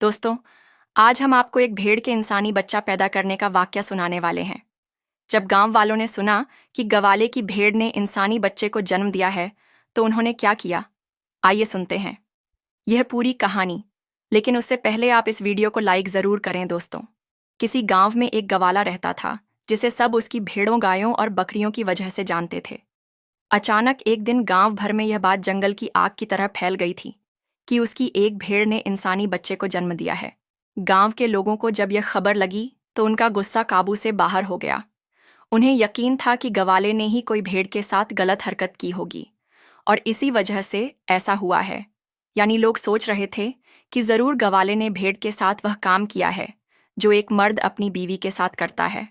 दोस्तों, आज हम आपको एक भेड़ के इंसानी बच्चा पैदा करने का वाकया सुनाने वाले हैं। जब गांव वालों ने सुना कि गवाले की भेड़ ने इंसानी बच्चे को जन्म दिया है, तो उन्होंने क्या किया? आइए सुनते हैं यह पूरी कहानी। लेकिन उससे पहले आप इस वीडियो को लाइक ज़रूर करें दोस्तों। किसी गांव में एक गवाला रहता था, जिसे सब उसकी भेड़ों, गायों और बकरियों की वजह से जानते थे। अचानक एक दिन गांव भर में यह बात जंगल की आग की तरह फैल गई थी कि उसकी एक भेड़ ने इंसानी बच्चे को जन्म दिया है। गांव के लोगों को जब यह खबर लगी तो उनका गुस्सा काबू से बाहर हो गया। उन्हें यकीन था कि गवाले ने ही कोई भेड़ के साथ गलत हरकत की होगी और इसी वजह से ऐसा हुआ है। यानी लोग सोच रहे थे कि जरूर गवाले ने भेड़ के साथ वह काम किया है जो एक मर्द अपनी बीवी के साथ करता है,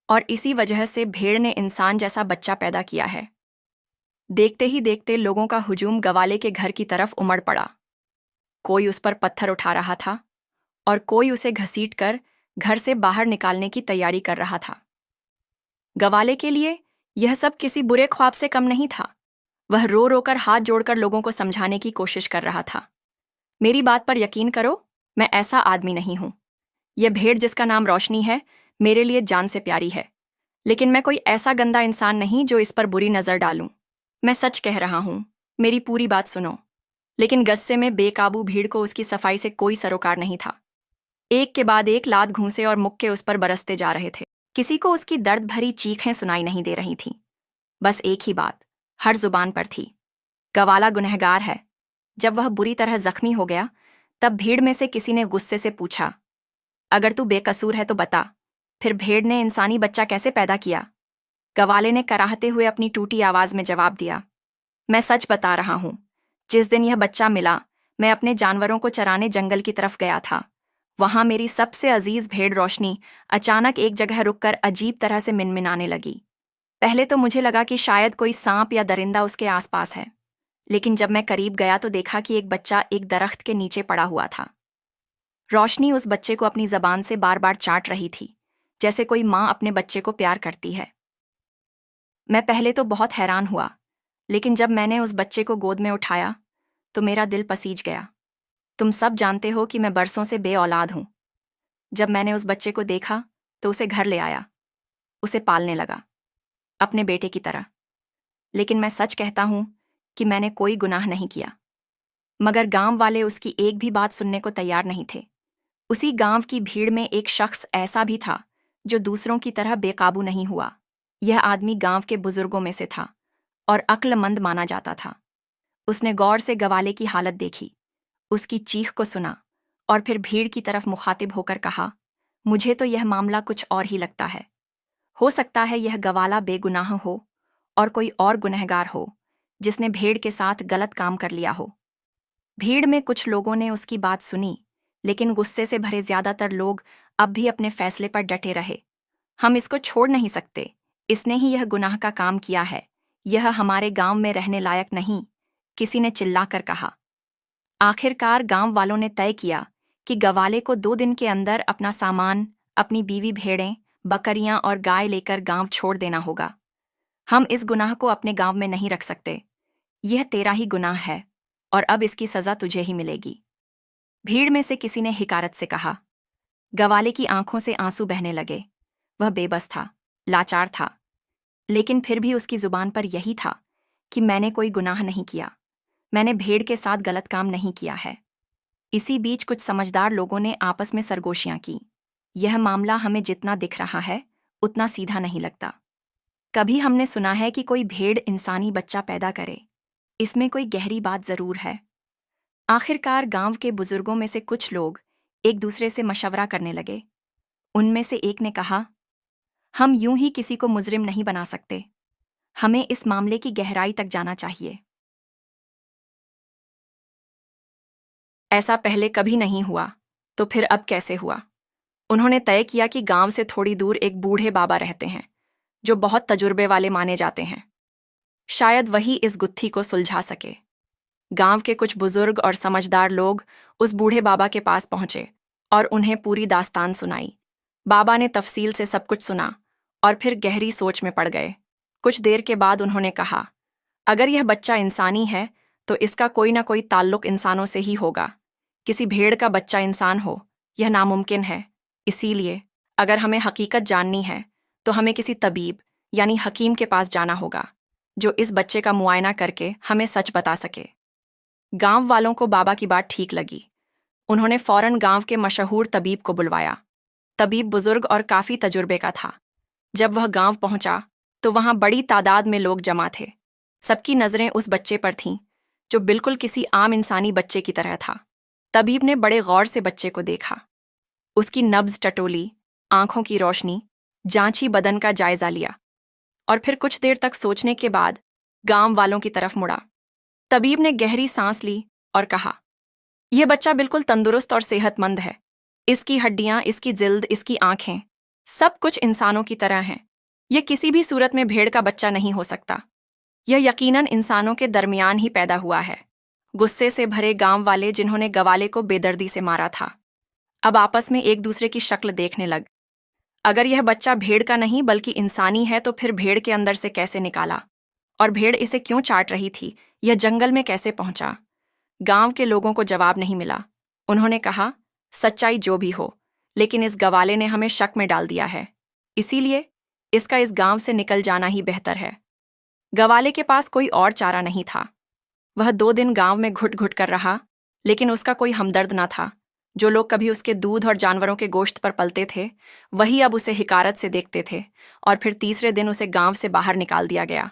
और इसी वजह से भेड़ ने इंसान जैसा बच्चा पैदा किया है। देखते ही देखते लोगों का हुजूम गवाले के घर की तरफ उमड़ पड़ा। कोई उस पर पत्थर उठा रहा था और कोई उसे घसीटकर घर से बाहर निकालने की तैयारी कर रहा था। गवाले के लिए यह सब किसी बुरे ख्वाब से कम नहीं था। वह रो रो कर हाथ जोड़कर लोगों को समझाने की कोशिश कर रहा था। मेरी बात पर यकीन करो, मैं ऐसा आदमी नहीं हूं। यह भेड़ जिसका नाम रोशनी है मेरे लिए जान से प्यारी है, लेकिन मैं कोई ऐसा गंदा इंसान नहीं जो इस पर बुरी नजर डालूं। मैं सच कह रहा हूं, मेरी पूरी बात सुनो। लेकिन गुस्से में बेकाबू भीड़ को उसकी सफाई से कोई सरोकार नहीं था। एक के बाद एक लात, घूंसे और मुक्के उस पर बरसते जा रहे थे। किसी को उसकी दर्द भरी चीखें सुनाई नहीं दे रही थीं। बस एक ही बात हर जुबान पर थी, गवाला गुनहगार है। जब वह बुरी तरह जख्मी हो गया, तब भीड़ में से किसी ने गुस्से से पूछा, अगर तू बेकसूर है तो बता, फिर भेड़ ने इंसानी बच्चा कैसे पैदा किया? गवाले ने कराहते हुए अपनी टूटी आवाज में जवाब दिया, मैं सच बता रहा हूं। जिस दिन यह बच्चा मिला, मैं अपने जानवरों को चराने जंगल की तरफ गया था। वहां मेरी सबसे अजीज भेड़ रोशनी अचानक एक जगह रुककर अजीब तरह से मिनमिनाने लगी। पहले तो मुझे लगा कि शायद कोई सांप या दरिंदा उसके आसपास है, लेकिन जब मैं करीब गया तो देखा कि एक बच्चा एक दरख्त के नीचे पड़ा हुआ था। रोशनी उस बच्चे को अपनी जबान से बार बार चाट रही थी, जैसे कोई माँ अपने बच्चे को प्यार करती है। मैं पहले तो बहुत हैरान हुआ, लेकिन जब मैंने उस बच्चे को गोद में उठाया तो मेरा दिल पसीज गया। तुम सब जानते हो कि मैं बरसों से बेऔलाद हूं। जब मैंने उस बच्चे को देखा तो उसे घर ले आया, उसे पालने लगा अपने बेटे की तरह। लेकिन मैं सच कहता हूं कि मैंने कोई गुनाह नहीं किया। मगर गांव वाले उसकी एक भी बात सुनने को तैयार नहीं थे। उसी गांव की भीड़ में एक शख्स ऐसा भी था जो दूसरों की तरह बेकाबू नहीं हुआ। यह आदमी गांव के बुजुर्गों में से था और अक्लमंद माना जाता था। उसने गौर से गवाले की हालत देखी, उसकी चीख को सुना और फिर भीड़ की तरफ मुखातिब होकर कहा, मुझे तो यह मामला कुछ और ही लगता है। हो सकता है यह गवाला बेगुनाह हो और कोई और गुनहगार हो जिसने भेड़ के साथ गलत काम कर लिया हो। भीड़ में कुछ लोगों ने उसकी बात सुनी, लेकिन गुस्से से भरे ज्यादातर लोग अब भी अपने फैसले पर डटे रहे। हम इसको छोड़ नहीं सकते, इसने ही यह गुनाह का काम किया है, यह हमारे गांव में रहने लायक नहीं, किसी ने चिल्लाकर कहा। आखिरकार गांव वालों ने तय किया कि गवाले को 2 दिन के अंदर अपना सामान, अपनी बीवी भेड़ें, बकरियां और गाय लेकर गांव छोड़ देना होगा। हम इस गुनाह को अपने गांव में नहीं रख सकते। यह तेरा ही गुनाह है और अब इसकी सजा तुझे ही मिलेगी। भीड़ में से किसी ने हिकारत से कहा। गवाले की आंखों से आंसू बहने लगे। वह बेबस था, लाचार था, लेकिन फिर भी उसकी जुबान पर यही था कि मैंने कोई गुनाह नहीं किया, मैंने भेड़ के साथ गलत काम नहीं किया है। इसी बीच कुछ समझदार लोगों ने आपस में सरगोशियां की। यह मामला हमें जितना दिख रहा है उतना सीधा नहीं लगता। कभी हमने सुना है कि कोई भेड़ इंसानी बच्चा पैदा करे, इसमें कोई गहरी बात जरूर है। आखिरकार गांव के बुजुर्गों में से कुछ लोग एक दूसरे से मशवरा करने लगे। उनमें से एक ने कहा, हम यूं ही किसी को मुजरिम नहीं बना सकते, हमें इस मामले की गहराई तक जाना चाहिए। ऐसा पहले कभी नहीं हुआ, तो फिर अब कैसे हुआ? उन्होंने तय किया कि गांव से थोड़ी दूर एक बूढ़े बाबा रहते हैं जो बहुत तजुर्बे वाले माने जाते हैं। शायद वही इस गुत्थी को सुलझा सके। गांव के कुछ बुजुर्ग और समझदार लोग उस बूढ़े बाबा के पास पहुंचे और उन्हें पूरी दास्तान सुनाई। बाबा ने तफसील से सब कुछ सुना और फिर गहरी सोच में पड़ गए। कुछ देर के बाद उन्होंने कहा, अगर यह बच्चा इंसानी है तो इसका कोई ना कोई ताल्लुक इंसानों से ही होगा। किसी भेड़ का बच्चा इंसान हो, यह नामुमकिन है। इसीलिए अगर हमें हकीकत जाननी है तो हमें किसी तबीब यानी हकीम के पास जाना होगा, जो इस बच्चे का मुआयना करके हमें सच बता सके। गांव वालों को बाबा की बात ठीक लगी। उन्होंने फौरन गांव के मशहूर तबीब को बुलवाया। तबीब बुजुर्ग और काफी तजुर्बे का था। जब वह गांव पहुंचा तो वहां बड़ी तादाद में लोग जमा थे। सबकी नजरें उस बच्चे पर थीं, जो बिल्कुल किसी आम इंसानी बच्चे की तरह था। तबीब ने बड़े गौर से बच्चे को देखा। उसकी नब्ज टटोली, आंखों की रोशनी, जांची बदन का जायजा लिया और फिर कुछ देर तक सोचने के बाद गांव वालों की तरफ मुड़ा। तबीब ने गहरी सांस ली और कहा, यह बच्चा बिल्कुल तंदुरुस्त और सेहतमंद है। इसकी हड्डियां, इसकी जिल्द, इसकी आंखें, सब कुछ इंसानों की तरह हैं। यह किसी भी सूरत में भेड़ का बच्चा नहीं हो सकता। यह यकीनन इंसानों के दरमियान ही पैदा हुआ है। गुस्से से भरे गांव वाले, जिन्होंने गवाले को बेदर्दी से मारा था, अब आपस में एक दूसरे की शक्ल देखने लग। अगर यह बच्चा भेड़ का नहीं बल्कि इंसानी है तो फिर भेड़ के अंदर से कैसे निकाला, और भेड़ इसे क्यों चाट रही थी, यह जंगल में कैसे पहुंचा? गांव के लोगों को जवाब नहीं मिला। उन्होंने कहा, सच्चाई जो भी हो, लेकिन इस गवाले ने हमें शक में डाल दिया है। इसीलिए इसका इस गांव से निकल जाना ही बेहतर है। गवाले के पास कोई और चारा नहीं था। वह 2 दिन गांव में घुट घुट कर रहा, लेकिन उसका कोई हमदर्द न था। जो लोग कभी उसके दूध और जानवरों के गोश्त पर पलते थे, वही अब उसे हिकारत से देखते थे। और फिर तीसरे दिन उसे गांव से बाहर निकाल दिया गया।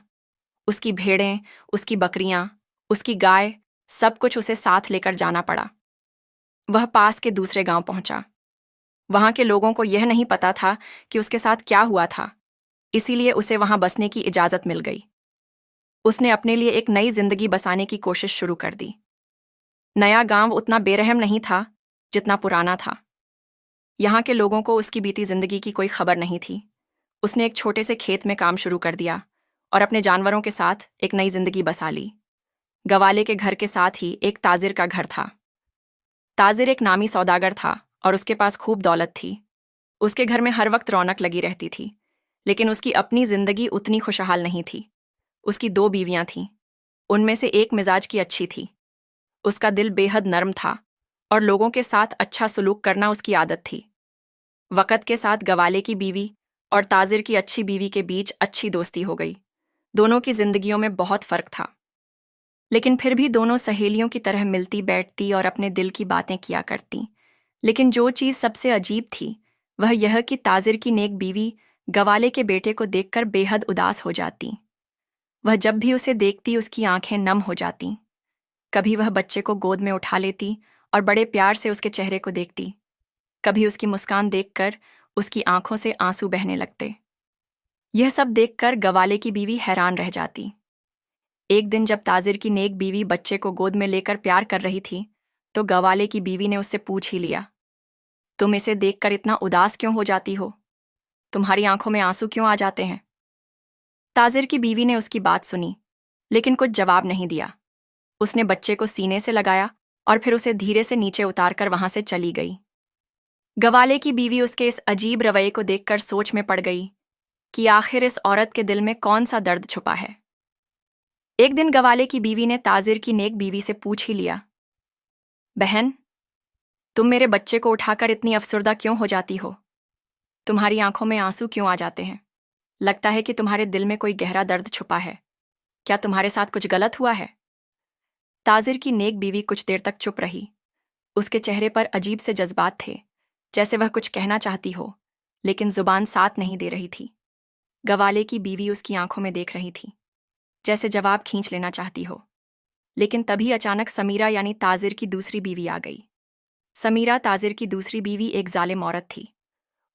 उसकी भेड़ें, उसकी बकरियां, उसकी गाय, सब कुछ उसे साथ लेकर जाना पड़ा। वह पास के दूसरे गांव पहुंचा। वहां के लोगों को यह नहीं पता था कि उसके साथ क्या हुआ था, इसीलिए उसे वहां बसने की इजाजत मिल गई। उसने अपने लिए एक नई जिंदगी बसाने की कोशिश शुरू कर दी। नया गांव उतना बेरहम नहीं था जितना पुराना था। यहाँ के लोगों को उसकी बीती जिंदगी की कोई खबर नहीं थी। उसने एक छोटे से खेत में काम शुरू कर दिया और अपने जानवरों के साथ एक नई जिंदगी बसा ली। गवाले के घर के साथ ही एक ताजिर का घर था। ताजिर एक नामी सौदागर था और उसके पास खूब दौलत थी। उसके घर में हर वक्त रौनक लगी रहती थी, लेकिन उसकी अपनी जिंदगी उतनी खुशहाल नहीं थी। उसकी 2 बीवियां थीं। उनमें से एक मिजाज की अच्छी थी। उसका दिल बेहद नर्म था और लोगों के साथ अच्छा सलूक करना उसकी आदत थी। वक़्त के साथ गवाले की बीवी और ताजिर की अच्छी बीवी के बीच अच्छी दोस्ती हो गई। दोनों की जिंदगियों में बहुत फर्क था, लेकिन फिर भी दोनों सहेलियों की तरह मिलती बैठती और अपने दिल की बातें किया करती। लेकिन जो चीज़ सबसे अजीब थी, वह यह कि ताजिर की नेक बीवी गवाले के बेटे को देखकर बेहद उदास हो जाती। वह जब भी उसे देखती, उसकी आंखें नम हो जातीं। कभी वह बच्चे को गोद में उठा लेती और बड़े प्यार से उसके चेहरे को देखती। कभी उसकी मुस्कान देखकर उसकी आंखों से आंसू बहने लगते। यह सब देखकर गवाले की बीवी हैरान रह जाती। एक दिन जब ताजिर की नेक बीवी बच्चे को गोद में लेकर प्यार कर रही थी, तो गवाले की बीवी ने उससे पूछ ही लिया, तुम इसे देखकर इतना उदास क्यों हो जाती हो? तुम्हारी आंखों में आंसू क्यों आ जाते हैं? ताजिर की बीवी ने उसकी बात सुनी, लेकिन कुछ जवाब नहीं दिया। उसने बच्चे को सीने से लगाया और फिर उसे धीरे से नीचे उतारकर वहां से चली गई। गवाले की बीवी उसके इस अजीब रवैये को देखकर सोच में पड़ गई कि आखिर इस औरत के दिल में कौन सा दर्द छुपा है। एक दिन गवाले की बीवी ने ताजिर की नेक बीवी से पूछ ही लिया, बहन, तुम मेरे बच्चे को उठाकर इतनी अफसुर्दा क्यों हो जाती हो? तुम्हारी आंखों में आंसू क्यों आ जाते हैं? लगता है कि तुम्हारे दिल में कोई गहरा दर्द छुपा है। क्या तुम्हारे साथ कुछ गलत हुआ है? ताजिर की नेक बीवी कुछ देर तक चुप रही। उसके चेहरे पर अजीब से जज्बात थे, जैसे वह कुछ कहना चाहती हो, लेकिन जुबान साथ नहीं दे रही थी। गवाले की बीवी उसकी आंखों में देख रही थी, जैसे जवाब खींच लेना चाहती हो। लेकिन तभी अचानक समीरा यानी ताजिर की दूसरी बीवी आ गई। समीरा, ताजिर की दूसरी बीवी, एक जालिम औरत थी।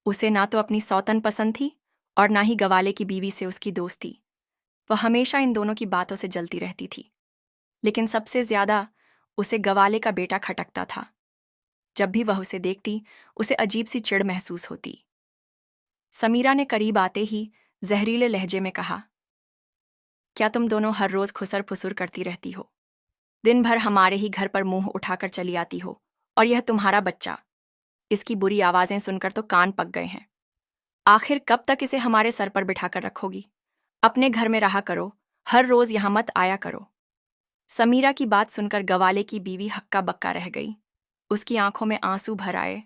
उसे ना तो अपनी सौतन पसंद थी और ना ही गवाले की बीवी से उसकी दोस्ती। वह हमेशा इन दोनों की बातों से जलती रहती थी, लेकिन सबसे ज्यादा उसे गवाले का बेटा खटकता था। जब भी वह उसे देखती, उसे अजीब सी चिढ़ महसूस होती। समीरा ने करीब आते ही जहरीले लहजे में कहा, क्या तुम दोनों हर रोज खुसर फुसुर करती रहती हो? दिन भर हमारे ही घर पर मुंह उठाकर चली आती हो, और यह तुम्हारा बच्चा। इसकी बुरी आवाजें सुनकर तो कान पक गए हैं। आखिर कब तक इसे हमारे सर पर बिठाकर रखोगी? अपने घर में रहा करो, हर रोज यहां मत आया करो। समीरा की बात सुनकर गवाले की बीवी हक्का बक्का रह गई। उसकी आंखों में आंसू भर आए।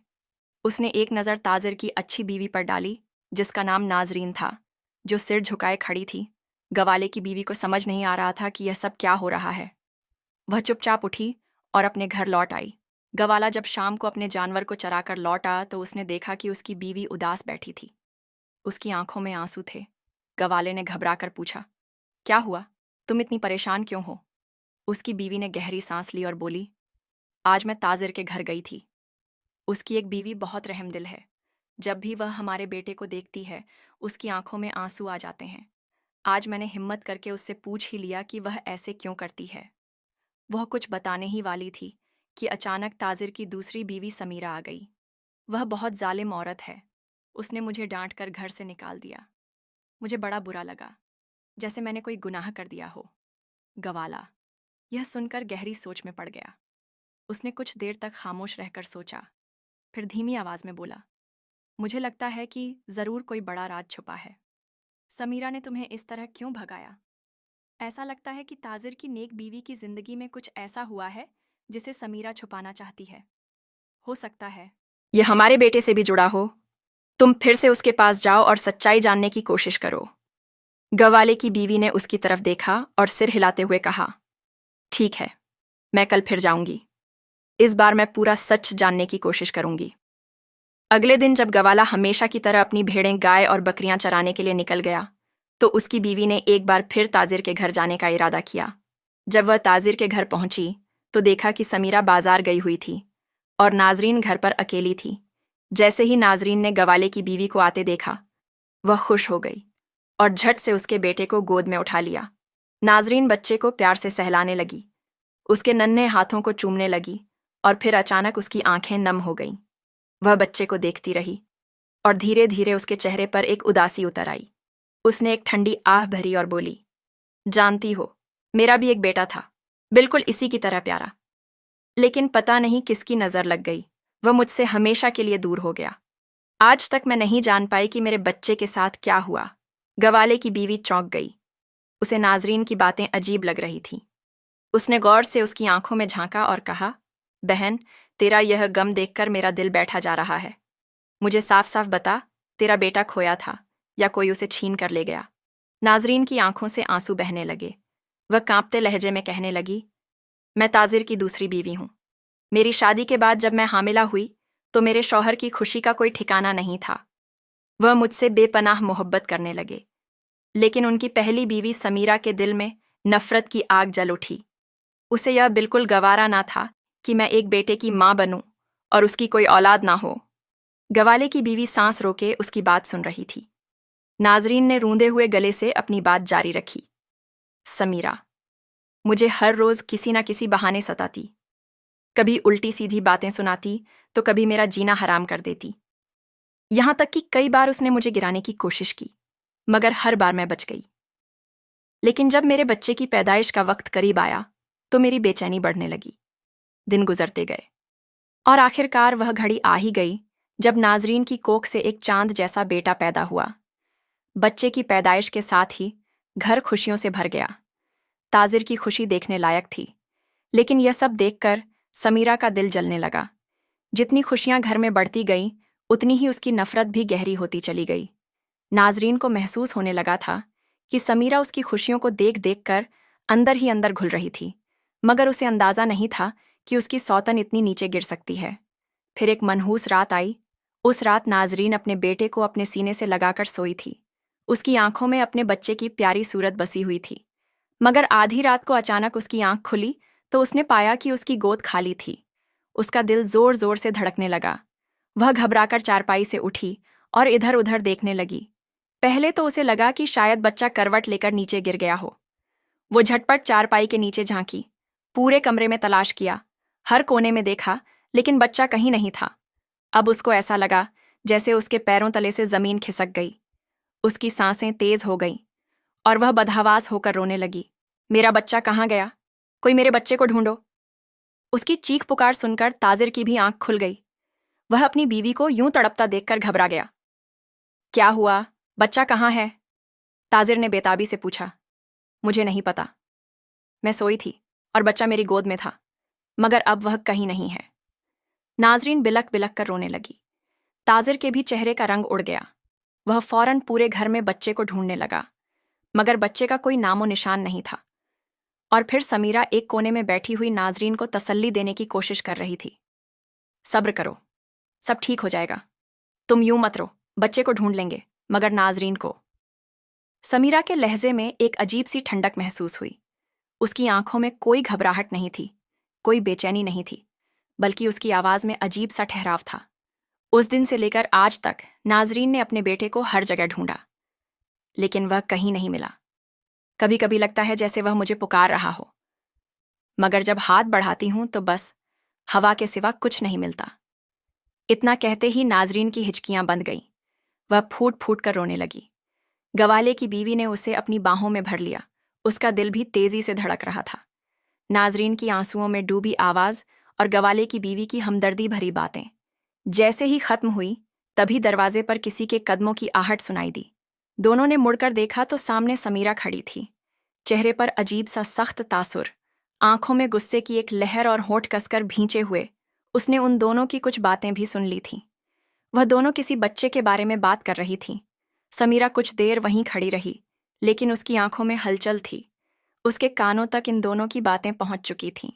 उसने एक नज़र ताजिर की अच्छी बीवी पर डाली, जिसका नाम नाजरीन था, जो सिर झुकाए खड़ी थी। गवाले की बीवी को समझ नहीं आ रहा था कि यह सब क्या हो रहा है। वह चुपचाप उठी और अपने घर लौट आई। गवाला जब शाम को अपने जानवर को चराकर लौटा तो उसने देखा कि उसकी बीवी उदास बैठी थी। उसकी आंखों में आंसू थे। गवाले ने घबराकर पूछा, क्या हुआ? तुम इतनी परेशान क्यों हो? उसकी बीवी ने गहरी सांस ली और बोली, आज मैं ताजिर के घर गई थी। उसकी एक बीवी बहुत रहमदिल है। जब भी वह हमारे बेटे को देखती है, उसकी आंखों में आंसू आ जाते हैं। आज मैंने हिम्मत करके उससे पूछ ही लिया कि वह ऐसे क्यों करती है। वह कुछ बताने ही वाली थी कि अचानक ताजिर की दूसरी बीवी समीरा आ गई। वह बहुत जालिम औरत है। उसने मुझे डांट कर घर से निकाल दिया। मुझे बड़ा बुरा लगा, जैसे मैंने कोई गुनाह कर दिया हो। गवाला यह सुनकर गहरी सोच में पड़ गया। उसने कुछ देर तक खामोश रहकर सोचा, फिर धीमी आवाज में बोला, मुझे लगता है कि जरूर कोई बड़ा राज छुपा है। समीरा ने तुम्हें इस तरह क्यों भगाया? ऐसा लगता है कि ताजिर की नेक बीवी की जिंदगी में कुछ ऐसा हुआ है जिसे समीरा छुपाना चाहती है। हो सकता है यह हमारे बेटे से भी जुड़ा हो। तुम फिर से उसके पास जाओ और सच्चाई जानने की कोशिश करो। गवाले की बीवी ने उसकी तरफ देखा और सिर हिलाते हुए कहा, ठीक है, मैं कल फिर जाऊंगी। इस बार मैं पूरा सच जानने की कोशिश करूंगी। अगले दिन जब गवाला हमेशा की तरह अपनी भेड़ें, गाय और बकरियां चराने के लिए निकल गया, तो उसकी बीवी ने एक बार फिर ताजिर के घर जाने का इरादा किया। जब वह ताजिर के घर पहुंची तो देखा कि समीरा बाजार गई हुई थी और नाजरीन घर पर अकेली थी। जैसे ही नाजरीन ने गवाले की बीवी को आते देखा, वह खुश हो गई और झट से उसके बेटे को गोद में उठा लिया। नाजरीन बच्चे को प्यार से सहलाने लगी, उसके नन्हे हाथों को चूमने लगी और फिर अचानक उसकी आंखें नम हो गईं। वह बच्चे को देखती रही और धीरे धीरे उसके चेहरे पर एक उदासी उतर आई। उसने एक ठंडी आह भरी और बोली, जानती हो, मेरा भी एक बेटा था, बिल्कुल इसी की तरह प्यारा। लेकिन पता नहीं किसकी नजर लग गई, वह मुझसे हमेशा के लिए दूर हो गया। आज तक मैं नहीं जान पाई कि मेरे बच्चे के साथ क्या हुआ। गवाले की बीवी चौंक गई। उसे नाजरीन की बातें अजीब लग रही थीं। उसने गौर से उसकी आंखों में झांका और कहा, बहन, तेरा यह गम देखकर मेरा दिल बैठा जा रहा है। मुझे साफ साफ बता, तेरा बेटा खोया था या कोई उसे छीन कर ले गया? नाजरीन की आंखों से आंसू बहने लगे। वह कांपते लहजे में कहने लगी, मैं ताजिर की दूसरी बीवी हूं। मेरी शादी के बाद जब मैं हामिला हुई तो मेरे शौहर की खुशी का कोई ठिकाना नहीं था। वह मुझसे बेपनाह मोहब्बत करने लगे, लेकिन उनकी पहली बीवी समीरा के दिल में नफरत की आग जल उठी। उसे यह बिल्कुल गवारा ना था कि मैं एक बेटे की मां बनूं और उसकी कोई औलाद ना हो। गवाले की बीवी सांस रोके उसकी बात सुन रही थी। नाजरीन ने रूंधे हुए गले से अपनी बात जारी रखी, समीरा मुझे हर रोज किसी ना किसी बहाने सताती, कभी उल्टी सीधी बातें सुनाती तो कभी मेरा जीना हराम कर देती। यहां तक कि कई बार उसने मुझे गिराने की कोशिश की, मगर हर बार मैं बच गई। लेकिन जब मेरे बच्चे की पैदाइश का वक्त करीब आया तो मेरी बेचैनी बढ़ने लगी। दिन गुजरते गए और आखिरकार वह घड़ी आ ही गई जब नाजरीन की कोख से एक चांद जैसा बेटा पैदा हुआ। बच्चे की पैदाइश के साथ ही घर खुशियों से भर गया। ताजिर की खुशी देखने लायक थी, लेकिन यह सब देखकर समीरा का दिल जलने लगा। जितनी खुशियां घर में बढ़ती गईं, उतनी ही उसकी नफरत भी गहरी होती चली गई। नाजरीन को महसूस होने लगा था कि समीरा उसकी खुशियों को देख देख कर अंदर ही अंदर घुल रही थी, मगर उसे अंदाजा नहीं था कि उसकी सौतन इतनी नीचे गिर सकती है। फिर एक मनहूस रात आई। उस रात नाजरीन अपने बेटे को अपने सीने से लगाकर सोई थी। उसकी आंखों में अपने बच्चे की प्यारी सूरत बसी हुई थी, मगर आधी रात को अचानक उसकी आंख खुली तो उसने पाया कि उसकी गोद खाली थी। उसका दिल जोर जोर से धड़कने लगा। वह घबराकर चारपाई से उठी और इधर उधर देखने लगी। पहले तो उसे लगा कि शायद बच्चा करवट लेकर नीचे गिर गया हो। वो झटपट चारपाई के नीचे झांकी, पूरे कमरे में तलाश किया, हर कोने में देखा, लेकिन बच्चा कहीं नहीं था। अब उसको ऐसा लगा जैसे उसके पैरों तले से जमीन खिसक गई। उसकी सांसें तेज हो गईं और वह बदहवास होकर रोने लगी, मेरा बच्चा कहाँ गया? कोई मेरे बच्चे को ढूंढो। उसकी चीख पुकार सुनकर ताजिर की भी आंख खुल गई। वह अपनी बीवी को यूं तड़पता देखकर घबरा गया। क्या हुआ? बच्चा कहाँ है? ताजिर ने बेताबी से पूछा। मुझे नहीं पता, मैं सोई थी और बच्चा मेरी गोद में था, मगर अब वह कहीं नहीं है। नाजरीन बिलक बिलक कर रोने लगी। ताजिर के भी चेहरे का रंग उड़ गया। वह फौरन पूरे घर में बच्चे को ढूंढने लगा, मगर बच्चे का कोई नामो निशान नहीं था। और फिर समीरा एक कोने में बैठी हुई नाजरीन को तसल्ली देने की कोशिश कर रही थी। सब्र करो, सब ठीक हो जाएगा, तुम यूं मत रो, बच्चे को ढूंढ लेंगे। मगर नाजरीन को समीरा के लहजे में एक अजीब सी ठंडक महसूस हुई। उसकी आंखों में कोई घबराहट नहीं थी, कोई बेचैनी नहीं थी, बल्कि उसकी आवाज में अजीब सा ठहराव था। उस दिन से लेकर आज तक नाजरीन ने अपने बेटे को हर जगह ढूंढा, लेकिन वह कहीं नहीं मिला। कभी कभी लगता है जैसे वह मुझे पुकार रहा हो, मगर जब हाथ बढ़ाती हूं तो बस हवा के सिवा कुछ नहीं मिलता। इतना कहते ही नाजरीन की हिचकियां बंद गईं। वह फूट फूट कर रोने लगी। गवाले की बीवी ने उसे अपनी बाहों में भर लिया। उसका दिल भी तेजी से धड़क रहा था। नाजरीन की आंसुओं में डूबी आवाज और गवाले की बीवी की हमदर्दी भरी बातें जैसे ही खत्म हुई, तभी दरवाजे पर किसी के कदमों की आहट सुनाई दी। दोनों ने मुड़कर देखा तो सामने समीरा खड़ी थी। चेहरे पर अजीब सा सख्त तासुर, आंखों में गुस्से की एक लहर और होंठ कसकर भींचे हुए। उसने उन दोनों की कुछ बातें भी सुन ली थीं। वह दोनों किसी बच्चे के बारे में बात कर रही थीं। समीरा कुछ देर वहीं खड़ी रही, लेकिन उसकी आंखों में हलचल थी। उसके कानों तक इन दोनों की बातें पहुंच चुकी थीं।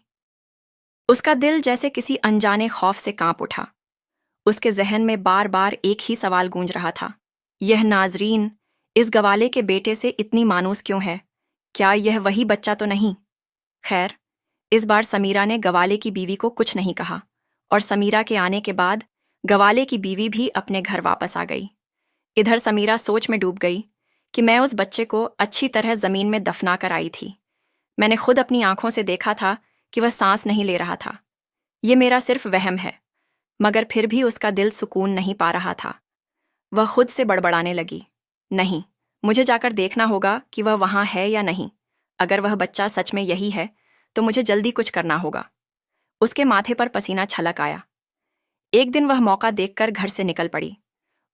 उसका दिल जैसे किसी अनजाने खौफ से कांप उठा। उसके जहन में बार बार एक ही सवाल गूंज रहा था, यह नाजरीन इस गवाले के बेटे से इतनी मानूस क्यों है? क्या यह वही बच्चा तो नहीं? खैर, इस बार समीरा ने गवाले की बीवी को कुछ नहीं कहा, और समीरा के आने के बाद गवाले की बीवी भी अपने घर वापस आ गई। इधर समीरा सोच में डूब गई कि मैं उस बच्चे को अच्छी तरह जमीन में दफना कर आई थी। मैंने खुद अपनी आंखों से देखा था कि वह सांस नहीं ले रहा था। ये मेरा सिर्फ वहम है। मगर फिर भी उसका दिल सुकून नहीं पा रहा था। वह खुद से बड़बड़ाने लगी, नहीं, मुझे जाकर देखना होगा कि वह वहां है या नहीं। अगर वह बच्चा सच में यही है तो मुझे जल्दी कुछ करना होगा। उसके माथे पर पसीना छलक आया। एक दिन वह मौका देखकर घर से निकल पड़ी।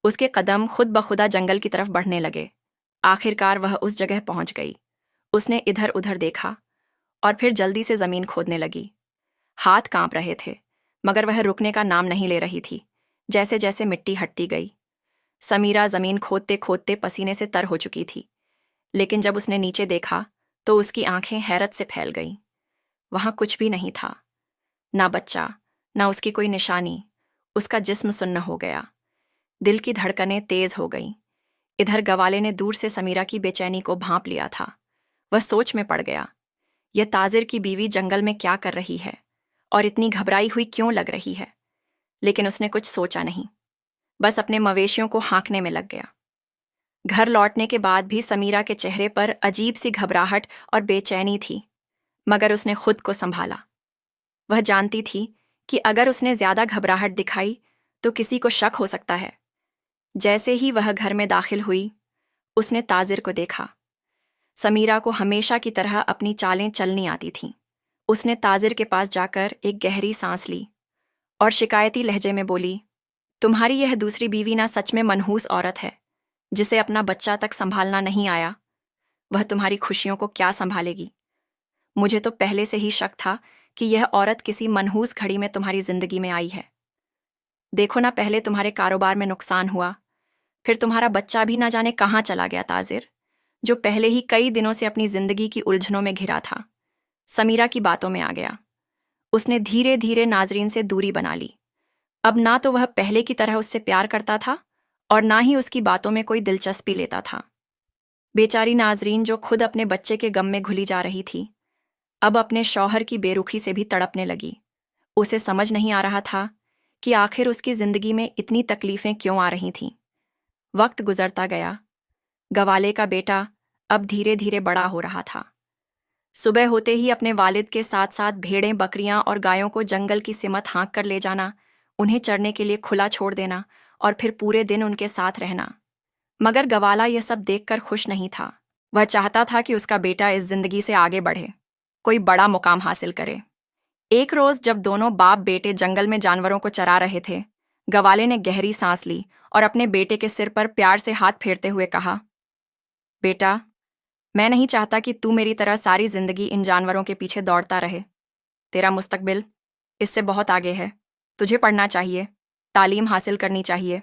उसके कदम खुद ब खुदा जंगल की तरफ बढ़ने लगे। आखिरकार वह उस जगह पहुंच गई। उसने इधर उधर देखा और फिर जल्दी से जमीन खोदने लगी। हाथ कांप रहे थे, मगर वह रुकने का नाम नहीं ले रही थी। जैसे जैसे मिट्टी हटती गई, समीरा जमीन खोदते खोदते पसीने से तर हो चुकी थी। लेकिन जब उसने नीचे देखा तो उसकी आंखें हैरत से फैल गईं। वहां कुछ भी नहीं था, ना बच्चा, ना उसकी कोई निशानी। उसका जिस्म सुन्न हो गया। दिल की धड़कनें तेज हो गईं। इधर गवाले ने दूर से समीरा की बेचैनी को भांप लिया था। वह सोच में पड़ गया, यह ताजिर की बीवी जंगल में क्या कर रही है और इतनी घबराई हुई क्यों लग रही है? लेकिन उसने कुछ सोचा नहीं, बस अपने मवेशियों को हाँकने में लग गया। घर लौटने के बाद भी समीरा के चेहरे पर अजीब सी घबराहट और बेचैनी थी, मगर उसने खुद को संभाला। वह जानती थी कि अगर उसने ज्यादा घबराहट दिखाई तो किसी को शक हो सकता है। जैसे ही वह घर में दाखिल हुई, उसने ताजिर को देखा। समीरा को हमेशा की तरह अपनी चालें चलनी आती थीं। उसने ताजिर के पास जाकर एक गहरी सांस ली और शिकायती लहजे में बोली, तुम्हारी यह दूसरी बीवी ना सच में मनहूस औरत है, जिसे अपना बच्चा तक संभालना नहीं आया। वह तुम्हारी खुशियों को क्या संभालेगी? मुझे तो पहले से ही शक था कि यह औरत किसी मनहूस घड़ी में तुम्हारी जिंदगी में आई है। देखो ना, पहले तुम्हारे कारोबार में नुकसान हुआ, फिर तुम्हारा बच्चा भी ना जाने कहाँ चला गया। ताजिर, जो पहले ही कई दिनों से अपनी जिंदगी की उलझनों में घिरा था, समीरा की बातों में आ गया। उसने धीरे धीरे नाजरीन से दूरी बना ली। अब ना तो वह पहले की तरह उससे प्यार करता था और ना ही उसकी बातों में कोई दिलचस्पी लेता था। बेचारी नाजरीन, जो खुद अपने बच्चे के गम में घुली जा रही थी, अब अपने शौहर की बेरुखी से भी तड़पने लगी। उसे समझ नहीं आ रहा था कि आखिर उसकी जिंदगी में इतनी तकलीफें क्यों आ रही थीं। वक्त गुजरता गया। गवाले का बेटा अब धीरे धीरे बड़ा हो रहा था। सुबह होते ही अपने वालिद के साथ साथ भेड़ें, बकरियां और गायों को जंगल की सिमत हाँक कर ले जाना, उन्हें चरने के लिए खुला छोड़ देना और फिर पूरे दिन उनके साथ रहना। मगर गवाला यह सब देखकर खुश नहीं था। वह चाहता था कि उसका बेटा इस जिंदगी से आगे बढ़े, कोई बड़ा मुकाम हासिल करे। एक रोज जब दोनों बाप बेटे जंगल में जानवरों को चरा रहे थे, गवाले ने गहरी सांस ली और अपने बेटे के सिर पर प्यार से हाथ फेरते हुए कहा, बेटा, मैं नहीं चाहता कि तू मेरी तरह सारी जिंदगी इन जानवरों के पीछे दौड़ता रहे। तेरा मुस्तकबिल इससे बहुत आगे है। तुझे पढ़ना चाहिए, तालीम हासिल करनी चाहिए।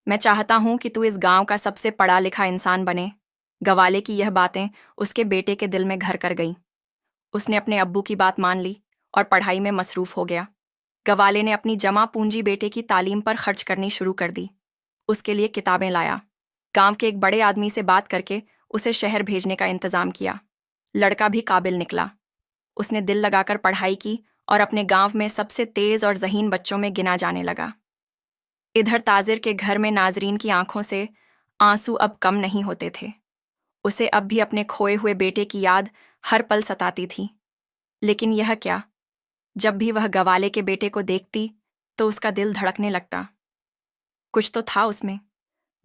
मैं चाहता हूं कि तू इस गांव का सबसे पढ़ा लिखा इंसान बने। गवाले की यह बातें उसके बेटे के दिल में घर कर गईं। उसने अपने अब्बू की बात मान ली और पढ़ाई में मसरूफ हो गया। गवाले ने अपनी जमा पूंजी बेटे की तालीम पर खर्च करनी शुरू कर दी। उसके लिए किताबें लाया। गांव के एक बड़े आदमी से बात करके उसे शहर भेजने का इंतजाम किया। लड़का भी काबिल निकला। उसने दिल लगाकर पढ़ाई की और अपने गांव में सबसे तेज और ज़हीन बच्चों में गिना जाने लगा। इधर ताजिर के घर में नाजरीन की आंखों से आंसू अब कम नहीं होते थे। उसे अब भी अपने खोए हुए बेटे की याद हर पल सताती थी। लेकिन यह क्या, जब भी वह गवाले के बेटे को देखती तो उसका दिल धड़कने लगता। कुछ तो था उसमें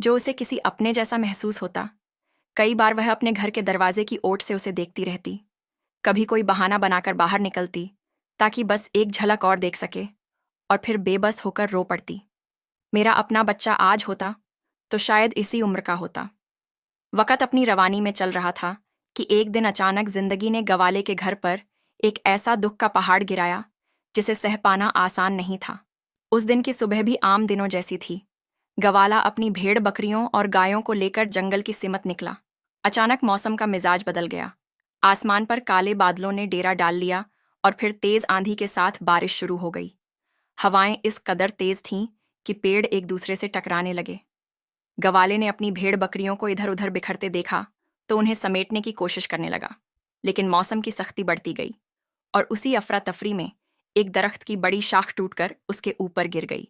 जो उसे किसी अपने जैसा महसूस होता। कई बार वह अपने घर के दरवाजे की ओट से उसे देखती रहती। कभी कोई बहाना बनाकर बाहर निकलती ताकि बस एक झलक और देख सके, और फिर बेबस होकर रो पड़ती। मेरा अपना बच्चा आज होता तो शायद इसी उम्र का होता। वक़्त अपनी रवानी में चल रहा था कि एक दिन अचानक जिंदगी ने गवाले के घर पर एक ऐसा दुख का पहाड़ गिराया जिसे सह पाना आसान नहीं था। उस दिन की सुबह भी आम दिनों जैसी थी। गवाला अपनी भेड़ बकरियों और गायों को लेकर जंगल की सिमत निकला। अचानक मौसम का मिजाज बदल गया। आसमान पर काले बादलों ने डेरा डाल लिया और फिर तेज आंधी के साथ बारिश शुरू हो गई। हवाएं इस कदर तेज थीं कि पेड़ एक दूसरे से टकराने लगे। गवाले ने अपनी भेड़ बकरियों को इधर उधर बिखरते देखा तो उन्हें समेटने की कोशिश करने लगा, लेकिन मौसम की सख्ती बढ़ती गई और उसी अफरा तफरी में एक दरख्त की बड़ी शाख टूटकर उसके ऊपर गिर गई।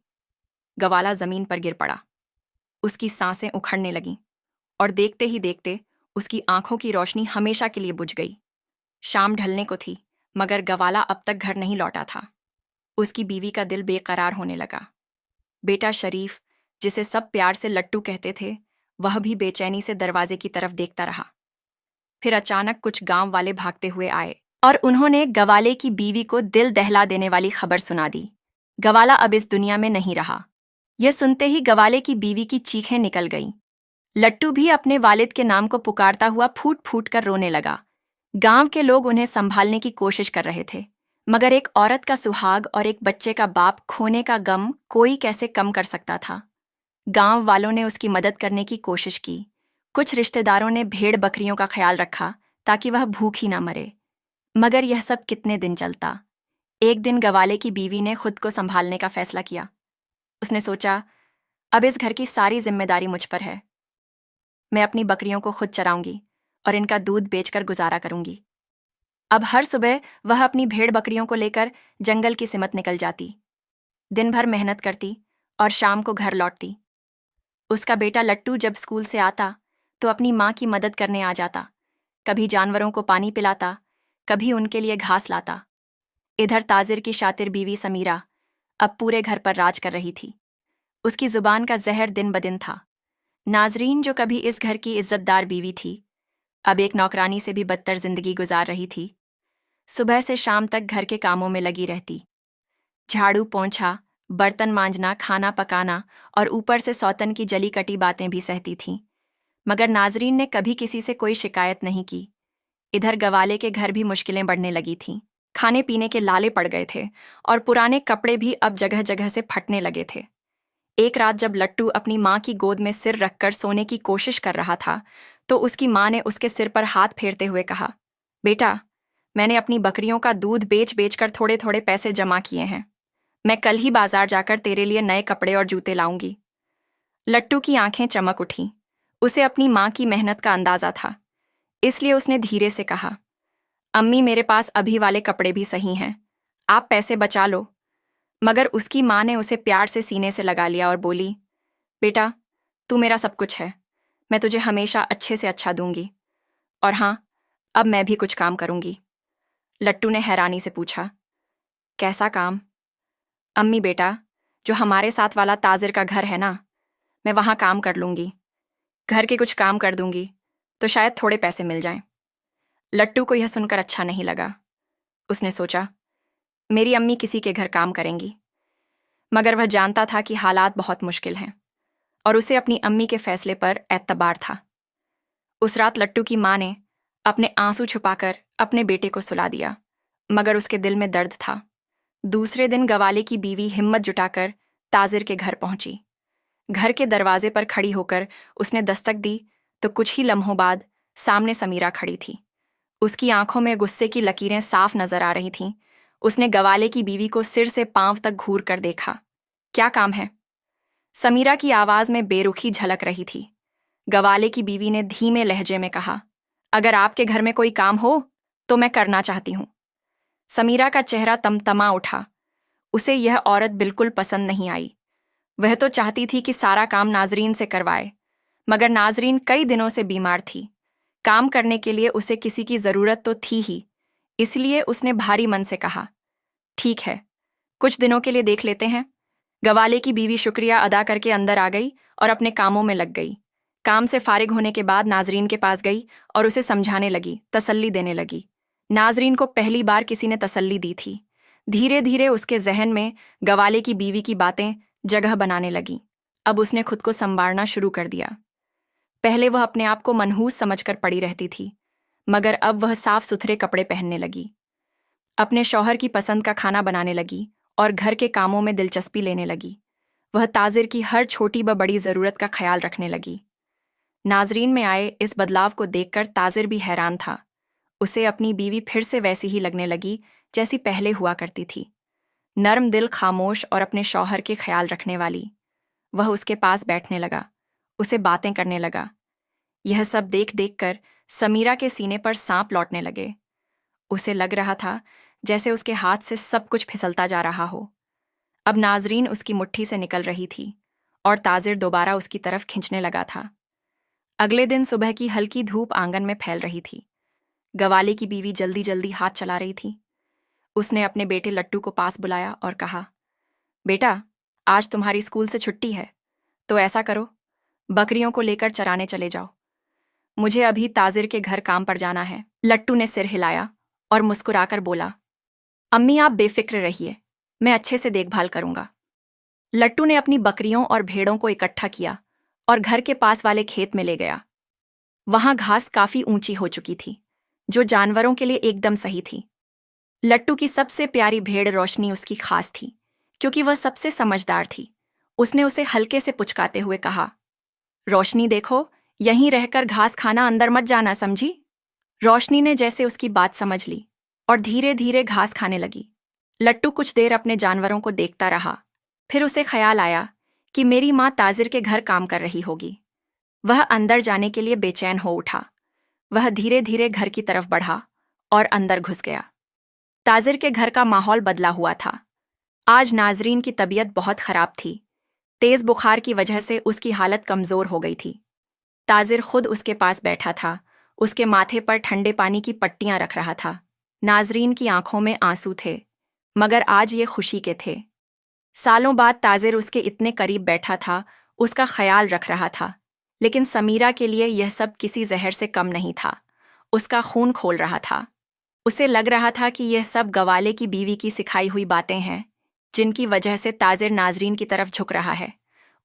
गवाला जमीन पर गिर पड़ा। उसकी सांसें उखड़ने लगीं और देखते ही देखते उसकी आंखों की रोशनी हमेशा के लिए बुझ गई। शाम ढलने को थी, मगर गवाला अब तक घर नहीं लौटा था। उसकी बीवी का दिल बेकरार होने लगा। बेटा शरीफ, जिसे सब प्यार से लट्टू कहते थे, वह भी बेचैनी से दरवाजे की तरफ देखता रहा। फिर अचानक कुछ गांव वाले भागते हुए आए और उन्होंने गवाले की बीवी को दिल दहला देने वाली खबर सुना दी। गवाला अब इस दुनिया में नहीं रहा। यह सुनते ही गवाले की बीवी की चीखें निकल गईं। लट्टू भी अपने वालिद के नाम को पुकारता हुआ फूट फूट कर रोने लगा। गांव के लोग उन्हें संभालने की कोशिश कर रहे थे, मगर एक औरत का सुहाग और एक बच्चे का बाप खोने का गम कोई कैसे कम कर सकता था। गांव वालों ने उसकी मदद करने की कोशिश की। कुछ रिश्तेदारों ने भेड़ बकरियों का ख्याल रखा ताकि वह भूखी ना मरे, मगर यह सब कितने दिन चलता। एक दिन गवाले की बीवी ने खुद को संभालने का फैसला किया। उसने सोचा, अब इस घर की सारी जिम्मेदारी मुझ पर है। मैं अपनी बकरियों को खुद चराऊंगी और इनका दूध बेचकर गुजारा करूंगी। अब हर सुबह वह अपनी भेड़ बकरियों को लेकर जंगल की सिमत निकल जाती। दिन भर मेहनत करती और शाम को घर लौटती। उसका बेटा लट्टू जब स्कूल से आता तो अपनी माँ की मदद करने आ जाता। कभी जानवरों को पानी पिलाता, कभी उनके लिए घास लाता। इधर ताजिर की शातिर बीवी समीरा अब पूरे घर पर राज कर रही थी। उसकी जुबान का जहर दिन ब दिन था। नाजरीन, जो कभी इस घर की इज्जतदार बीवी थी, अब एक नौकरानी से भी बदतर जिंदगी गुजार रही थी। सुबह से शाम तक घर के कामों में लगी रहती। झाड़ू पोंछा, बर्तन मांजना, खाना पकाना और ऊपर से सौतन की जली कटी बातें भी सहती थीं। मगर नाजरीन ने कभी किसी से कोई शिकायत नहीं की। इधर गवाले के घर भी मुश्किलें बढ़ने लगी थीं। खाने पीने के लाले पड़ गए थे और पुराने कपड़े भी अब जगह जगह से फटने लगे थे। एक रात जब लट्टू अपनी माँ की गोद में सिर रखकर सोने की कोशिश कर रहा था तो उसकी माँ ने उसके सिर पर हाथ फेरते हुए कहा, बेटा, मैंने अपनी बकरियों का दूध बेच बेचकर थोड़े थोड़े पैसे जमा किए हैं। मैं कल ही बाजार जाकर तेरे लिए नए कपड़े और जूते लाऊंगी। लट्टू की आंखें चमक उठीं। उसे अपनी माँ की मेहनत का अंदाजा था, इसलिए उसने धीरे से कहा, अम्मी, मेरे पास अभी वाले कपड़े भी सही हैं, आप पैसे बचा लो। मगर उसकी माँ ने उसे प्यार से सीने से लगा लिया और बोली, बेटा, तू मेरा सब कुछ है। मैं तुझे हमेशा अच्छे से अच्छा दूंगी। और हाँ, अब मैं भी कुछ काम करूंगी। लट्टू ने हैरानी से पूछा, कैसा काम? अम्मी बेटा, जो हमारे साथ वाला ताजिर का घर है ना, मैं वहाँ काम कर लूंगी। घर के कुछ काम कर दूंगी तो शायद थोड़े पैसे मिल जाएं। लट्टू को यह सुनकर अच्छा नहीं लगा। उसने सोचा, मेरी अम्मी किसी के घर काम करेंगी। मगर वह जानता था कि हालात बहुत मुश्किल हैं और उसे अपनी अम्मी के फैसले पर एतबार था। उस रात लट्टू की माँ ने अपने आंसू छुपाकर अपने बेटे को सुला दिया, मगर उसके दिल में दर्द था। दूसरे दिन गवाले की बीवी हिम्मत जुटाकर ताजिर के घर पहुंची। घर के दरवाजे पर खड़ी होकर उसने दस्तक दी तो कुछ ही लम्हों बाद सामने समीरा खड़ी थी। उसकी आंखों में गुस्से की लकीरें साफ नजर आ रही थीं। उसने गवाले की बीवी को सिर से पांव तक घूर कर देखा। क्या काम है? समीरा की आवाज में बेरुखी झलक रही थी। गवाले की बीवी ने धीमे लहजे में कहा, अगर आपके घर में कोई काम हो तो मैं करना चाहती हूं। समीरा का चेहरा तमतमा उठा। उसे यह औरत बिल्कुल पसंद नहीं आई। वह तो चाहती थी कि सारा काम नाजरीन से करवाए, मगर नाजरीन कई दिनों से बीमार थी। काम करने के लिए उसे किसी की जरूरत तो थी ही, इसलिए उसने भारी मन से कहा, ठीक है, कुछ दिनों के लिए देख लेते हैं। गवाले की बीवी शुक्रिया अदा करके अंदर आ गई और अपने कामों में लग गई। काम से फारिग होने के बाद नाजरीन के पास गई और उसे समझाने लगी, तसल्ली देने लगी। नाजरीन को पहली बार किसी ने तसल्ली दी थी। धीरे धीरे उसके जहन में गवाले की बीवी की बातें जगह बनाने लगी। अब उसने खुद को संवारना शुरू कर दिया। पहले वह अपने आप को मनहूस समझकर पड़ी रहती थी, मगर अब वह साफ सुथरे कपड़े पहनने लगी, अपने शौहर की पसंद का खाना बनाने लगी और घर के कामों में दिलचस्पी लेने लगी। वह ताजिर की हर छोटी व बड़ी ज़रूरत का ख्याल रखने लगी। नाजरीन में आए इस बदलाव को देखकर ताजिर भी हैरान था। उसे अपनी बीवी फिर से वैसी ही लगने लगी जैसी पहले हुआ करती थी, नर्म दिल, खामोश और अपने शौहर के ख्याल रखने वाली। वह उसके पास बैठने लगा, उसे बातें करने लगा। यह सब देख देख कर समीरा के सीने पर सांप लौटने लगे। उसे लग रहा था जैसे उसके हाथ से सब कुछ फिसलता जा रहा हो। अब नाजरीन उसकी मुट्ठी से निकल रही थी और ताजिर दोबारा उसकी तरफ खींचने लगा था। अगले दिन सुबह की हल्की धूप आंगन में फैल रही थी। गवाले की बीवी जल्दी जल्दी हाथ चला रही थी। उसने अपने बेटे लट्टू को पास बुलाया और कहा, बेटा, आज तुम्हारी स्कूल से छुट्टी है, तो ऐसा करो, बकरियों को लेकर चराने चले जाओ। मुझे अभी ताजिर के घर काम पर जाना है। लट्टू ने सिर हिलाया और मुस्कुराकर बोला, अम्मी आप बेफिक्र रहिए, मैं अच्छे से देखभाल करूंगा। लट्टू ने अपनी बकरियों और भेड़ों को इकट्ठा किया और घर के पास वाले खेत में ले गया। वहां घास काफी ऊंची हो चुकी थी, जो जानवरों के लिए एकदम सही थी। लट्टू की सबसे प्यारी भेड़ रोशनी उसकी खास थी, क्योंकि वह सबसे समझदार थी। उसने उसे हल्के से पुचकाते हुए कहा, रोशनी देखो, यहीं रहकर घास खाना, अंदर मत जाना, समझी? रोशनी ने जैसे उसकी बात समझ ली और धीरे धीरे घास खाने लगी। लट्टू कुछ देर अपने जानवरों को देखता रहा। फिर उसे ख्याल आया कि मेरी माँ ताजिर के घर काम कर रही होगी। वह अंदर जाने के लिए बेचैन हो उठा। वह धीरे धीरे घर की तरफ बढ़ा और अंदर घुस गया। ताजिर के घर का माहौल बदला हुआ था। आज नाजरीन की तबीयत बहुत खराब थी। तेज बुखार की वजह से उसकी हालत कमजोर हो गई थी। ताजिर खुद उसके पास बैठा था, उसके माथे पर ठंडे पानी की पट्टियां रख रहा था। नाजरीन की आंखों में आंसू थे, मगर आज ये खुशी के थे। सालों बाद ताजिर उसके इतने करीब बैठा था, उसका ख्याल रख रहा था, लेकिन समीरा के लिए यह सब किसी जहर से कम नहीं था। उसका खून खोल रहा था। उसे लग रहा था कि यह सब गवाले की बीवी की सिखाई हुई बातें हैं, जिनकी वजह से ताजिर नाजरीन की तरफ झुक रहा है।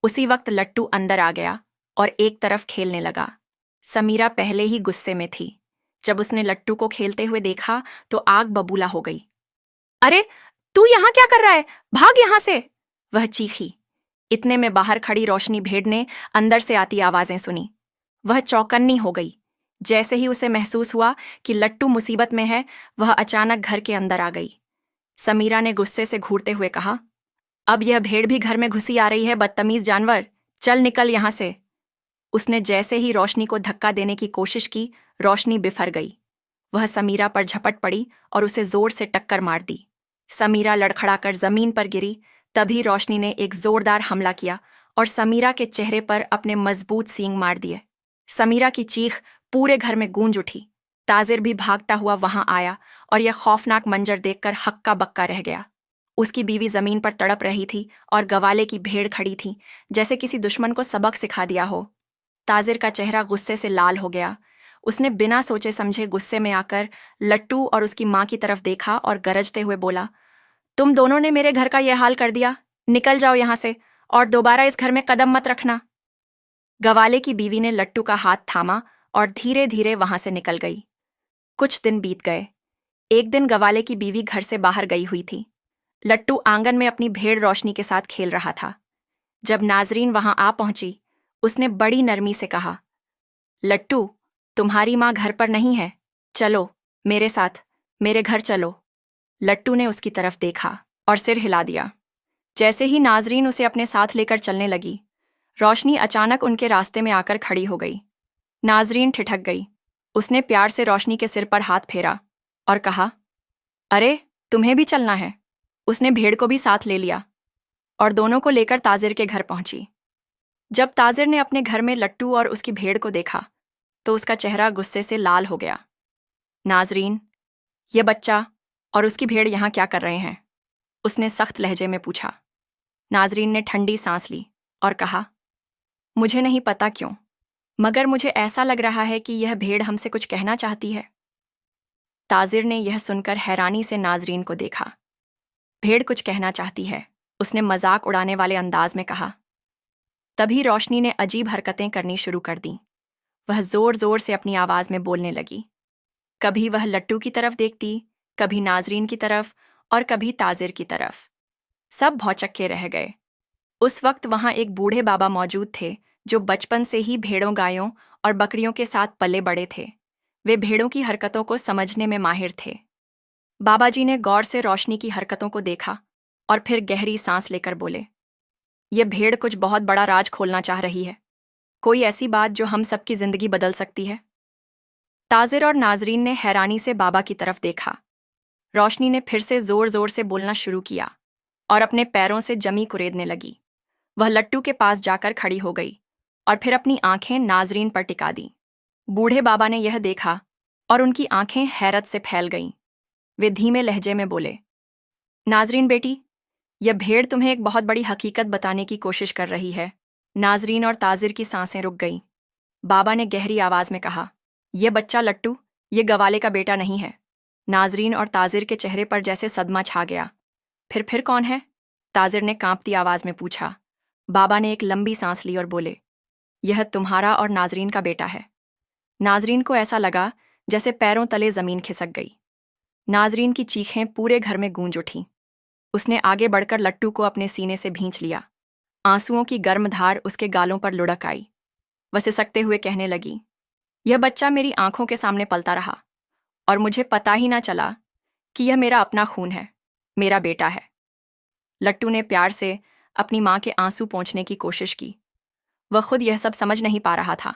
उसी वक्त लट्टू अंदर आ गया और एक तरफ खेलने लगा। समीरा पहले ही गुस्से में थी। जब उसने लट्टू को खेलते हुए देखा तो आग बबूला हो गई। अरे, तू यहां क्या कर रहा है? भाग यहां से! वह चीखी। इतने में बाहर खड़ी रोशनी भेड़ ने अंदर से आती आवाजें सुनी। वह चौकन्नी हो गई। जैसे ही उसे महसूस हुआ कि लट्टू मुसीबत में है, वह अचानक घर के अंदर आ गई। समीरा ने गुस्से से घूरते हुए कहा, अब यह भेड़ भी घर में घुसी आ रही है, बदतमीज जानवर, चल निकल यहां से। उसने जैसे ही रोशनी को धक्का देने की कोशिश की, रोशनी बिफर गई। वह समीरा पर झपट पड़ी और उसे जोर से टक्कर मार दी। समीरा लड़खड़ाकर जमीन पर गिरी। तभी रोशनी ने एक जोरदार हमला किया और समीरा के चेहरे पर अपने मजबूत सींग मार दिए। समीरा की चीख पूरे घर में गूंज उठी। ताजिर भी भागता हुआ वहां आया और यह खौफनाक मंजर देखकर हक्का बक्का रह गया। उसकी बीवी जमीन पर तड़प रही थी और गवाले की भेड़ खड़ी थी, जैसे किसी दुश्मन को सबक सिखा दिया हो। ताजिर का चेहरा गुस्से से लाल हो गया। उसने बिना सोचे समझे गुस्से में आकर लट्टू और उसकी मां की तरफ देखा और गरजते हुए बोला, तुम दोनों ने मेरे घर का यह हाल कर दिया, निकल जाओ यहां से और दोबारा इस घर में कदम मत रखना। गवाले की बीवी ने लट्टू का हाथ थामा और धीरे धीरे वहां से निकल गई। कुछ दिन बीत गए। एक दिन गवाले की बीवी घर से बाहर गई हुई थी। लट्टू आंगन में अपनी भेड़ रोशनी के साथ खेल रहा था। जब नाजरीन वहां आ पहुंची, उसने बड़ी नरमी से कहा, लट्टू, तुम्हारी माँ घर पर नहीं है, चलो मेरे साथ, मेरे घर चलो। लट्टू ने उसकी तरफ देखा और सिर हिला दिया। जैसे ही नाजरीन उसे अपने साथ लेकर चलने लगी, रोशनी अचानक उनके रास्ते में आकर खड़ी हो गई। नाजरीन ठिठक गई। उसने प्यार से रोशनी के सिर पर हाथ फेरा और कहा, अरे, तुम्हें भी चलना है। उसने भेड़ को भी साथ ले लिया और दोनों को लेकर ताजिर के घर पहुंची। जब ताजिर ने अपने घर में लट्टू और उसकी भेड़ को देखा, तो उसका चेहरा गुस्से से लाल हो गया। नाजरीन, ये बच्चा और उसकी भेड़ यहाँ क्या कर रहे हैं? उसने सख्त लहजे में पूछा। नाजरीन ने ठंडी सांस ली और कहा, मुझे नहीं पता क्यों, मगर मुझे ऐसा लग रहा है कि यह भेड़ हमसे कुछ कहना चाहती है। ताजिर ने यह सुनकर हैरानी से नाजरीन को देखा। भेड़ कुछ कहना चाहती है, उसने मजाक उड़ाने वाले अंदाज में कहा। तभी रोशनी ने अजीब हरकतें करनी शुरू कर दी। वह जोर जोर से अपनी आवाज में बोलने लगी। कभी वह लट्टू की तरफ देखती, कभी नाजरीन की तरफ और कभी ताजिर की तरफ। सब भौचक्के रह गए। उस वक्त वहां एक बूढ़े बाबा मौजूद थे, जो बचपन से ही भेड़ों, गायों और बकरियों के साथ पले बड़े थे। वे भेड़ों की हरकतों को समझने में माहिर थे। बाबा जी ने गौर से रोशनी की हरकतों को देखा और फिर गहरी सांस लेकर बोले, यह भेड़ कुछ बहुत बड़ा राज खोलना चाह रही है। कोई ऐसी बात जो हम सबकी जिंदगी बदल सकती है। ताजिर और नाजरीन ने हैरानी से बाबा की तरफ देखा। रोशनी ने फिर से जोर जोर से बोलना शुरू किया और अपने पैरों से जमी कुरेदने लगी। वह लट्टू के पास जाकर खड़ी हो गई और फिर अपनी आंखें नाजरीन पर टिका दी। बूढ़े बाबा ने यह देखा और उनकी आंखें हैरत से फैल गईं। वे धीमे लहजे में बोले, नाजरीन बेटी, यह भेड़ तुम्हें एक बहुत बड़ी हकीकत बताने की कोशिश कर रही है। नाजरीन और ताजिर की सांसें रुक गईं। बाबा ने गहरी आवाज में कहा, यह बच्चा लट्टू, यह गवाले का बेटा नहीं है। नाजरीन और ताजिर के चेहरे पर जैसे सदमा छा गया। फिर कौन है? ताजिर ने कांपती आवाज में पूछा। बाबा ने एक लंबी सांस ली और बोले, यह तुम्हारा और नाजरीन का बेटा है। नाजरीन को ऐसा लगा जैसे पैरों तले जमीन खिसक गई। नाजरीन की चीखें पूरे घर में गूंज उठीं। उसने आगे बढ़कर लट्टू को अपने सीने से भींच लिया। आंसुओं की गर्म धार उसके गालों पर लुढ़क आई। वह सिसकते हुए कहने लगी, यह बच्चा मेरी आंखों के सामने पलता रहा और मुझे पता ही ना चला कि यह मेरा अपना खून है, मेरा बेटा है। लट्टू ने प्यार से अपनी मां के आंसू पोंछने की कोशिश की। वह खुद यह सब समझ नहीं पा रहा था,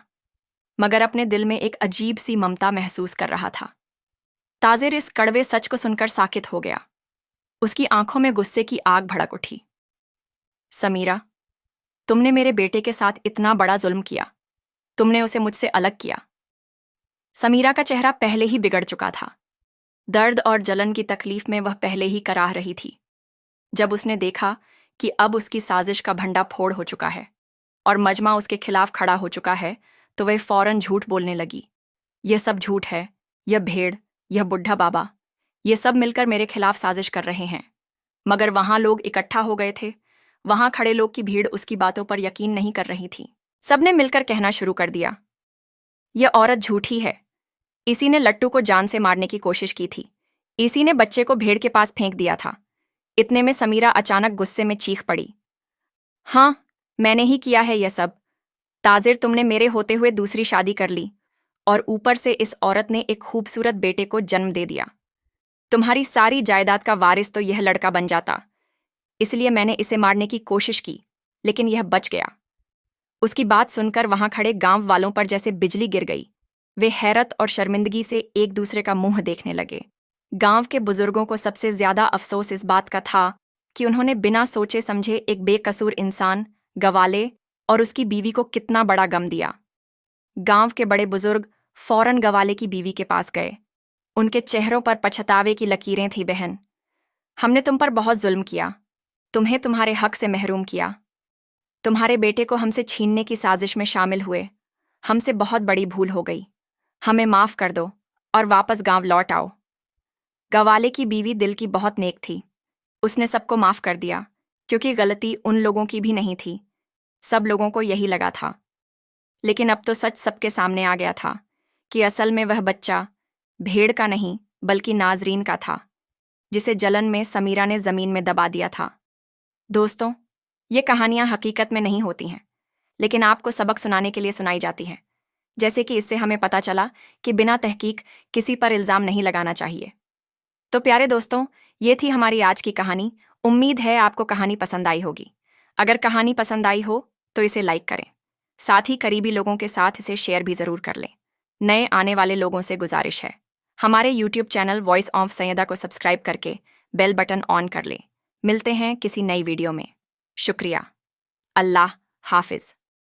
मगर अपने दिल में एक अजीब सी ममता महसूस कर रहा था। ताजिर इस कड़वे सच को सुनकर साकित हो गया। उसकी आंखों में गुस्से की आग भड़क उठी। समीरा, तुमने मेरे बेटे के साथ इतना बड़ा जुल्म किया। तुमने उसे मुझसे अलग किया। समीरा का चेहरा पहले ही बिगड़ चुका था। दर्द और जलन की तकलीफ में वह पहले ही कराह रही थी। जब उसने देखा कि अब उसकी साजिश का भंडा फोड़ हो चुका है और मजमा उसके खिलाफ खड़ा हो चुका है, तो वह फौरन झूठ बोलने लगी। यह सब झूठ है। यह भेड़, यह बुढ़ा बाबा, ये सब मिलकर मेरे खिलाफ साजिश कर रहे हैं। मगर वहां लोग इकट्ठा हो गए थे। वहां खड़े लोग की भीड़ उसकी बातों पर यकीन नहीं कर रही थी। सबने मिलकर कहना शुरू कर दिया, यह औरत झूठी है। इसी ने लट्टू को जान से मारने की कोशिश की थी। इसी ने बच्चे को भेड़ के पास फेंक दिया था। इतने में समीरा अचानक गुस्से में चीख पड़ी, हाँ, मैंने ही किया है यह सब। ताजिर, तुमने मेरे होते हुए दूसरी शादी कर ली और ऊपर से इस औरत ने एक खूबसूरत बेटे को जन्म दे दिया। तुम्हारी सारी जायदाद का वारिस तो यह लड़का बन जाता। इसलिए मैंने इसे मारने की कोशिश की, लेकिन यह बच गया। उसकी बात सुनकर वहां खड़े गांव वालों पर जैसे बिजली गिर गई। वे हैरत और शर्मिंदगी से एक दूसरे का मुंह देखने लगे। गांव के बुजुर्गों को सबसे ज्यादा अफसोस इस बात का था कि उन्होंने बिना सोचे समझे एक बेकसूर इंसान, गवाले और उसकी बीवी को कितना बड़ा गम दिया। गांव के बड़े बुजुर्ग फौरन गवाले की बीवी के पास गए। उनके चेहरों पर पछतावे की लकीरें थी। बहन, हमने तुम पर बहुत जुल्म किया, तुम्हें तुम्हारे हक से महरूम किया। तुम्हारे बेटे को हमसे छीनने की साजिश में शामिल हुए। हमसे बहुत बड़ी भूल हो गई। हमें माफ कर दो और वापस गांव लौट आओ। गवाले की बीवी दिल की बहुत नेक थी। उसने सबको माफ कर दिया, क्योंकि गलती उन लोगों की भी नहीं थी। सब लोगों को यही लगा था। लेकिन अब तो सच सबके सामने आ गया था कि असल में वह बच्चा भेड़ का नहीं, बल्कि नाजरीन का था। जिसे जलन में समीरा ने जमीन में दबा दिया था। दोस्तों, ये कहानियां हकीकत में नहीं होती हैं, लेकिन आपको सबक सुनाने के लिए सुनाई जाती हैं। जैसे कि इससे हमें पता चला कि बिना तहकीक किसी पर इल्जाम नहीं लगाना चाहिए। तो प्यारे दोस्तों, ये थी हमारी आज की कहानी। उम्मीद है आपको कहानी पसंद आई होगी। अगर कहानी पसंद आई हो तो इसे लाइक करें। साथ ही करीबी लोगों के साथ इसे शेयर भी जरूर कर लें। नए आने वाले लोगों से गुजारिश है, हमारे YouTube channel voice of Saiyeda को सब्सक्राइब करके बेल बटन ऑन कर लें। मिलते हैं किसी नई वीडियो में। शुक्रिया। अल्लाह हाफिज।